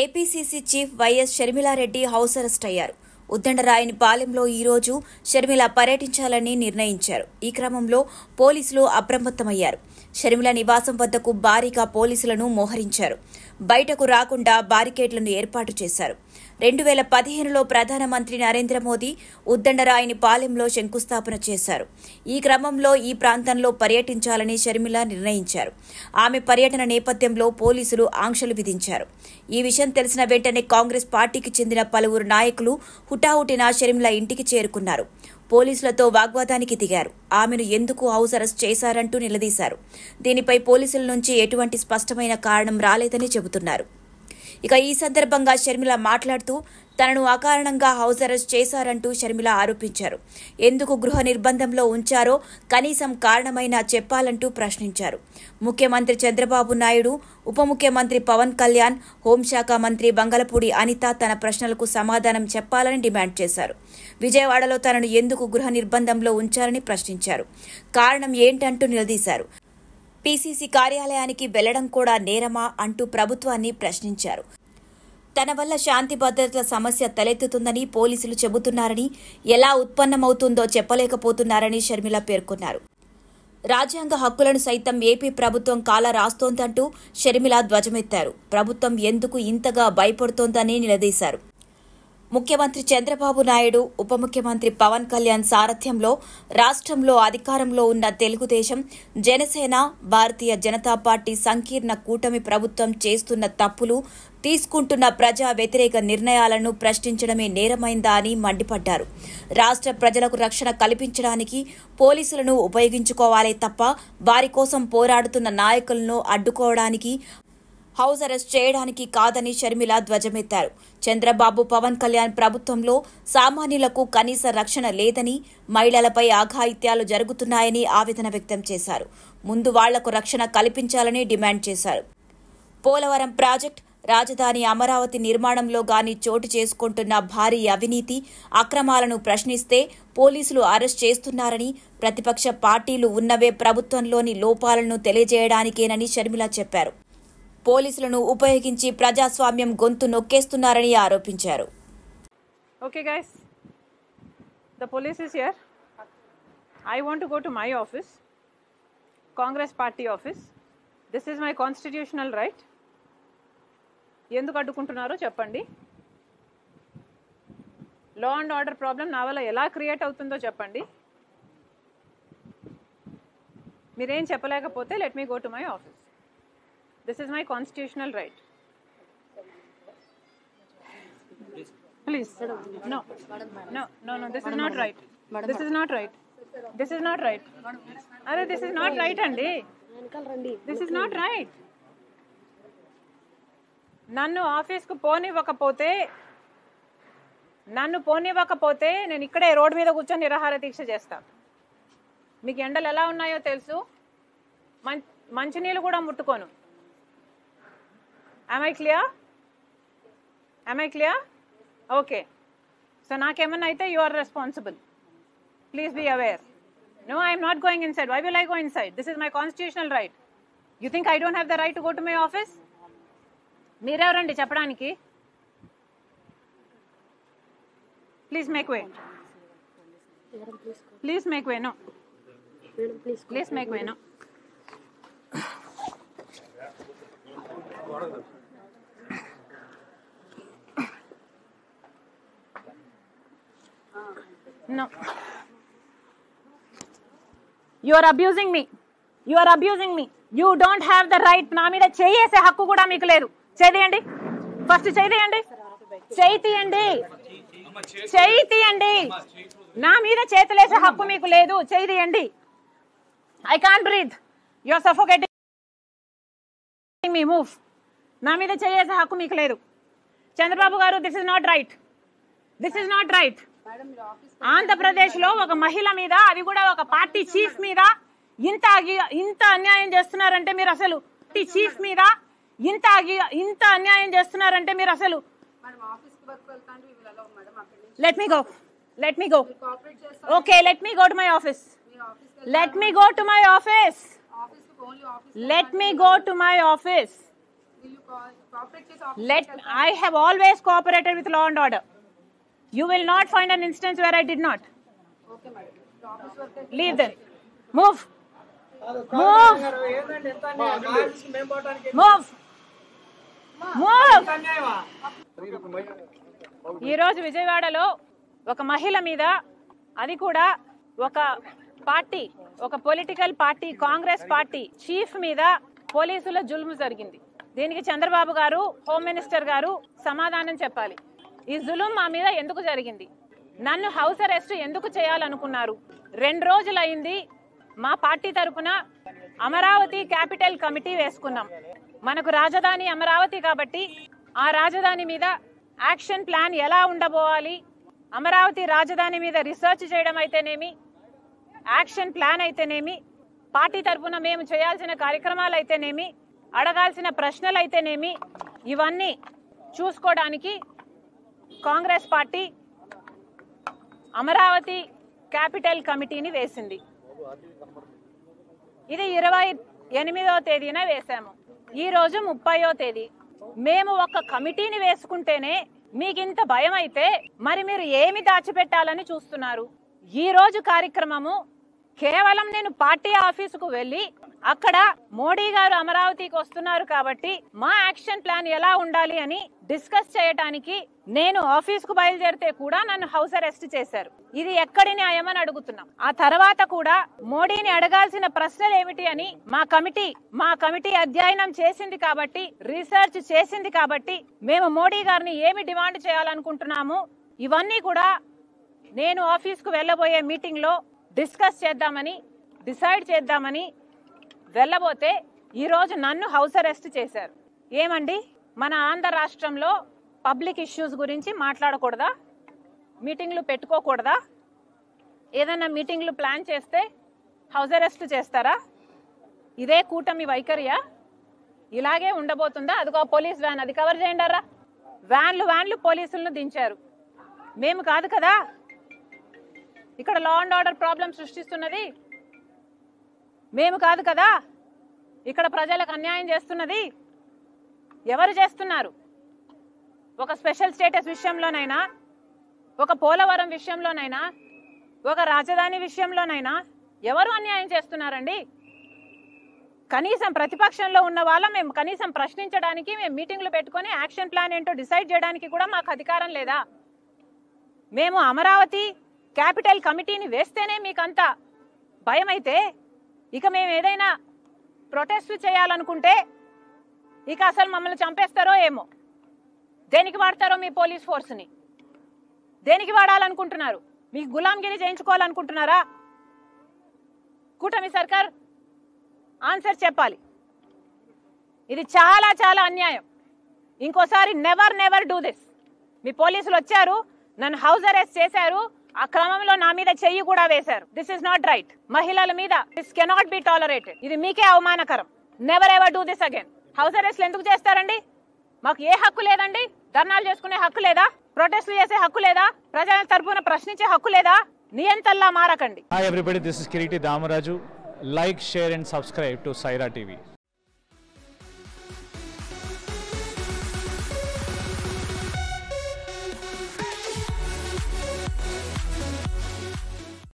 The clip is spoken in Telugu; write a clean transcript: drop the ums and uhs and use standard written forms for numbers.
APCC chief YS Sharmila Reddy house arrest అయ్యారు. ఉద్దండరాయనిపాలెంలో ఈ రోజు షర్మిల పర్యటించాలని నిర్ణయించారు. ఈ క్రమంలో పోలీసులు అప్రమత్తమయ్యారు. షర్మిల నివాసం వద్దకు భారీగా పోలీసులను మోహరించారు. బయటకు రాకుండా బారికేడ్లను ఏర్పాటు చేశారు. 2015లో ప్రధానమంత్రి నరేంద్ర మోదీ ఉద్దండరాయనిపాలెంలో శంకుస్థాపన చేశారు. ఈ క్రమంలో ఈ ప్రాంతంలో పర్యటించాలని షర్మిల నిర్ణయించారు. ఆమె పర్యటన నేపథ్యంలో పోలీసులు ఆంక్షలు విధించారు. ఈ విషయం తెలిసిన వెంటనే కాంగ్రెస్ పార్టీకి చెందిన పలువురు నాయకులు హుటాహుటిన షర్మిల ఇంటికి చేరుకున్నారు. పోలీసులతో వాగ్వాదానికి దిగారు. ఆమెను ఎందుకు హౌస్ అరెస్ట్ చేశారంటూ నిలదీశారు. దీనిపై పోలీసుల నుంచి ఎటువంటి స్పష్టమైన కారణం రాలేదని చెబుతున్నారు. ఇక ఈ సందర్భంగా షర్మిల మాట్లాడుతూ తనను అకారణంగా హౌస్ అరెస్ట్ చేశారంటూ షర్మిల ఆరోపించారు. ఎందుకు గృహ నిర్బంధంలో ఉంచారో కనీసం కారణమైనా చెప్పాలంటూ ప్రశ్నించారు. ముఖ్యమంత్రి చంద్రబాబు నాయుడు, ఉప ముఖ్యమంత్రి పవన్ కళ్యాణ్, హోంశాఖ మంత్రి బంగళపూడి అనిత తన ప్రశ్నలకు సమాధానం చెప్పాలని డిమాండ్ చేశారు. విజయవాడలో తనను ఎందుకు గృహ నిర్బంధంలో ఉంచారని ప్రశ్నించారు. కారణం ఏంటంటూ నిలదీశారు. పీసీసీ కార్యాలయానికి వెళ్లడం కూడా నేరమా అంటూ ప్రభుత్వాన్ని ప్రశ్నించారు. తన వల్ల శాంతి భద్రతల సమస్య తలెత్తుతుందని పోలీసులు చెబుతున్నారని, ఎలా ఉత్పన్నమవుతుందో చెప్పలేకపోతున్నారని షర్మిల పేర్కొన్నారు. రాజ్యాంగ హక్కులను సైతం ఏపీ ప్రభుత్వం కాల రాస్తోందంటూ షర్మిల ధ్వజమెత్తారు. ప్రభుత్వం ఎందుకు ఇంతగా భయపడుతోందని నిలదీశారు. ముఖ్యమంత్రి చంద్రబాబు నాయుడు, ఉప ముఖ్యమంత్రి పవన్ కళ్యాణ్ సారథ్యంలో రాష్ట్రంలో అధికారంలో ఉన్న తెలుగుదేశం, జనసేన, భారతీయ జనతా పార్టీ సంకీర్ణ కూటమి ప్రభుత్వం చేస్తున్న తప్పులు, తీసుకుంటున్న ప్రజా వ్యతిరేక నిర్ణయాలను ప్రశ్నించడమే నేరమైందా అని మండిపడ్డారు. రాష్ట్ర ప్రజలకు రక్షణ కల్పించడానికి పోలీసులను ఉపయోగించుకోవాలే తప్ప వారి కోసం పోరాడుతున్న నాయకులను అడ్డుకోవడానికి, హౌస్ అరెస్ట్ చేయడానికి కాదని షర్మిల ధ్వజమెత్తారు. చంద్రబాబు, పవన్ కళ్యాణ్ ప్రభుత్వంలో సామాన్యులకు కనీస రక్షణ లేదని, మహిళలపై అఘాయిత్యాలు జరుగుతున్నాయని ఆవేదన వ్యక్తం చేశారు. ముందు వాళ్లకు రక్షణ కల్పించాలని డిమాండ్ చేశారు. పోలవరం ప్రాజెక్టు, రాజధాని అమరావతి నిర్మాణంలో గాని చోటు చేసుకుంటున్న భారీ అవినీతి, అక్రమాలను ప్రశ్నిస్తే పోలీసులు అరెస్ట్ చేస్తున్నారని, ప్రతిపక్ష పార్టీలు ఉన్నవే ప్రభుత్వంలోని లోపాలను తెలియజేయడానికేనని షర్మిల చెప్పారు. పోలీసులను ఉపయోగించి ప్రజాస్వామ్యం గొంతు నొక్కేస్తున్నారని ఆరోపించారు. Okay guys, the police is here. I want to go to my office, Congress party office. This is my constitutional right. ఎందుకు అడ్డుకుంటున్నారో చెప్పండి. లా అండ్ ఆర్డర్ ప్రాబ్లం నా వల్ల ఎలా క్రియేట్ అవుతుందో చెప్పండి. మీరేం చెప్పలేకపోతే let me go to my office. This is my constitutional right. Please. No. This is not right. This is not right. This is not right. Are this is not right andi. This is not right. నన్ను ఆఫీస్కు పోనివ్వకపోతే నేను ఇక్కడే రోడ్ మీద కూర్చొని నిరాహార దీక్ష చేస్తా. మీకు ఎండలు ఎలా ఉన్నాయో తెలుసు. మంచినీళ్ళు కూడా ముట్టుకోను. Am I clear? Okay. So నాకేమన్నా అయితే you are responsible. Please be aware. No, I am not going inside. Why will I go inside? This is my constitutional right. You think I don't have the right to go to my office? మీరెవరండి చెప్పడానికి? Please make way. Please make way. No. Please make way. No. No. You are abusing me. You don't have the right. నా మీద చేయేసే హక్కు కూడా మీకు లేదు. చేయండి. ఫస్ట్ చేయండి. చేయండి. నా మీద చేతులేసే హక్కు మీకు లేదు. చేయండి. I can't breathe. You are suffocating me. Move. నా మీద చేయేసే హక్కు మీకు లేదు. చంద్రబాబు గారు, this is not right. Andhra Pradesh లో ఒక మహిళ మీద, అది కూడా ఒక పార్టీ చీఫ్ మీద ఇంత అన్యాయం చేస్తున్నారంటే మీరు అసలు చీఫ్ మీద ఇంత అన్యాయం చేస్తున్నారంటే మీరు అసలు let me go. Okay, let me go to my office. Let me go to my office. I have always cooperated with law and order. You will not find an instance where I did not. Okay, madam. Leave them. Move. Move. Move. Move. ఈ రోజు విజయవాడలో ఒక మహిళ మీద, అది కూడా ఒక పార్టీ, ఒక political party, Congress party chief మీద పోలీసుల జుల్ము జరిగింది. దీనికి చంద్రబాబు గారు, హోమ్ మినిస్టర్ గారు సమాధానం చెప్పాలి. ఈ జులుం మా మీద ఎందుకు జరిగింది? నన్ను హౌస్ అరెస్ట్ ఎందుకు చేయాలనుకున్నారు? 2 రోజులైంది మా పార్టీ తరపున అమరావతి క్యాపిటల్ కమిటీ వేసుకున్నాం. మనకు రాజధాని అమరావతి కాబట్టి ఆ రాజధాని మీద యాక్షన్ ప్లాన్ ఎలా ఉండబోవాలి, అమరావతి రాజధాని మీద రీసెర్చ్ చేయడం అయితేనేమి, యాక్షన్ ప్లాన్ అయితేనేమి, పార్టీ తరపున మేము చేయాల్సిన కార్యక్రమాలు అయితేనేమి, అడగాల్సిన ప్రశ్నలు అయితేనేమి, ఇవన్నీ చూసుకోవడానికి కాంగ్రెస్ పార్టీ అమరావతి క్యాపిటల్ కమిటీని వేసింది. ఇది 28వ తేదీన వేశాము. ఈ రోజు 30వ తేదీ. మేము ఒక కమిటీని వేసుకుంటేనే మీకింత భయం అయితే మరి మీరు ఏమి దాచిపెట్టాలని చూస్తున్నారు? ఈ రోజు కార్యక్రమము కేవలం నేను పార్టీ ఆఫీసుకు వెళ్లి అక్కడ మోడీ గారు అమరావతికి వస్తున్నారు కాబట్టి మా యాక్షన్ ప్లాన్ ఎలా ఉండాలి అని డిస్కస్ చేయడానికి నేను ఆఫీసుకు బయలుదేరితే కూడా నన్ను హౌస్ అరెస్ట్ చేశారు. ఇది ఎక్కడి న్యాయమని అడుగుతున్నాం. ఆ తర్వాత కూడా మోడీని అడగాల్సిన ప్రశ్నలు ఏమిటి అని మా కమిటీ అధ్యయనం చేసింది కాబట్టి, రీసెర్చ్ చేసింది కాబట్టి మేము మోడీ గారిని ఏమి డిమాండ్ చేయాలనుకుంటున్నాము ఇవన్నీ కూడా నేను ఆఫీసుకు వెళ్ళబోయే మీటింగ్ లో డిస్కస్ చేద్దామని, డిసైడ్ చేద్దామని వెళ్ళబోతే ఈ రోజు నన్ను హౌస్ అరెస్ట్ చేశారు. ఏమండి, మన ఆంధ్ర రాష్ట్రంలో పబ్లిక్ ఇష్యూస్ గురించి మాట్లాడకూడదా? మీటింగ్లు పెట్టుకోకూడదా? ఏదైనా మీటింగ్లు ప్లాన్ చేస్తే హౌస్ అరెస్ట్ చేస్తారా? ఇదే కూటమి వైఖరియా? ఇలాగే ఉండబోతుందా? అదిగో పోలీస్ వ్యాన్, అది కవర్ చేయండారా. వ్యాన్లు పోలీసులను దించారు. మేము కాదు కదా ఇక్కడ లా అండ్ ఆర్డర్ ప్రాబ్లం సృష్టిస్తున్నది. మేము కాదు కదా ఇక్కడ ప్రజలకు అన్యాయం చేస్తున్నది. ఎవరు చేస్తున్నారు? ఒక స్పెషల్ స్టేటస్ విషయంలోనైనా, ఒక పోలవరం విషయంలోనైనా, ఒక రాజధాని విషయంలోనైనా ఎవరు అన్యాయం చేస్తున్నారండి? కనీసం ప్రతిపక్షంలో ఉన్న వాళ్ళం మేము కనీసం ప్రశ్నించడానికి, మేము మీటింగ్లు పెట్టుకొని యాక్షన్ ప్లాన్ ఏంటో డిసైడ్ చేయడానికి కూడా మాకు అధికారం లేదా? మేము అమరావతి క్యాపిటల్ కమిటీని వేస్తేనే మీకంతా భయం అయితే ఇక మేము ఏదైనా ప్రొటెస్ట్ చేయాలనుకుంటే ఇక అసలు మమ్మల్ని చంపేస్తారో ఏమో. దేనికి వాడతారో మీ పోలీస్ ఫోర్స్ని? దేనికి వాడాలనుకుంటున్నారు? మీకు గులాంగిరి చేయించుకోవాలనుకుంటున్నారా? కూటమి సర్కార్ ఆన్సర్ చెప్పాలి. ఇది చాలా చాలా అన్యాయం. ఇంకోసారి నెవర్ డూ దిస్. మీ పోలీసులు వచ్చారు, నన్ను హౌస్ అరెస్ట్ చేశారు, ఆ క్రమంలో నా మీద చెయ్యి కూడా వేశారు. This is not right. మహిళల మీద దిస్ కెనాట్ బి టాలరేటెడ్. ఇది మీకే అవమానకరం. Never ever do this again. House అరెస్ట్లు ఎందుకు చేస్తారండి? మాకు ఏ హక్కు లేదండి? ధర్నాలు చేసుకునే హక్కు లేదా? ప్రొటెస్ట్లు చేసే హక్కు లేదా? ప్రజల తరపున ప్రశ్నించే హక్కు లేదా? నియంతల్లా మారకండి. Hi everybody, this is Kiriti Damaraju. Like, share and subscribe to Saira TV.